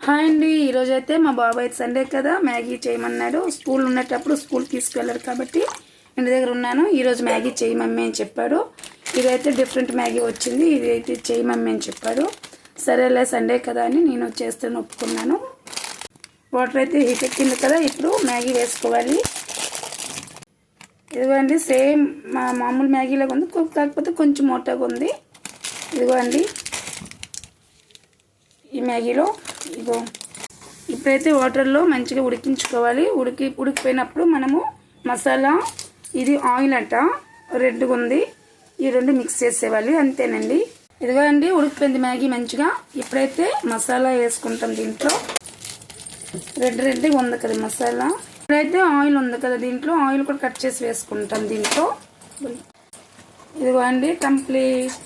Hi అండి, ఈరోజు అయితే మా బాబాయ్ అయితే సండే కదా మ్యాగీ చేయమన్నాడు. స్కూల్ ఉన్నప్పుడు స్కూల్ తీసుకువెళ్ళారు కాబట్టి ఇంటి దగ్గర ఉన్నాను. ఈరోజు మ్యాగీ చేయి మమ్మీ అని చెప్పాడు. ఇదైతే డిఫరెంట్ మ్యాగీ వచ్చింది. ఇది అయితే చేయి మమ్మీ అని చెప్పాడు. సరేలే సండే కదా అని నేను చేస్తాను ఒప్పుకున్నాను. వాటర్ అయితే హీట్ ఎక్కింది కదా, ఇప్పుడు మ్యాగీ వేసుకోవాలి. ఇదిగో అండి, సేమ్ మా మామూలు మ్యాగీలాగా ఉంది, కాకపోతే కొంచెం మోటాగా ఉంది. ఇదిగో అండి ఈ మ్యాగీలో ఇగో ఇప్పుడైతే వాటర్లో మంచిగా ఉడికించుకోవాలి. ఉడికిపోయినప్పుడు మనము మసాలా, ఇది ఆయిల్ అట రెడ్గా ఉంది, ఈ రెండు మిక్స్ చేసేవాలి. అంతేనండి. ఇదిగో అండి ఉడికిపోయింది మ్యాగీ మంచిగా. ఇప్పుడైతే మసాలా వేసుకుంటాం. దీంట్లో రెడ్గా ఉంది కదా మసాలా. ఇప్పుడైతే ఆయిల్ ఉంది కదా, దీంట్లో ఆయిల్ కూడా కట్ చేసి వేసుకుంటాం దీంట్లో. ఇదిగో అండి కంప్లీట్.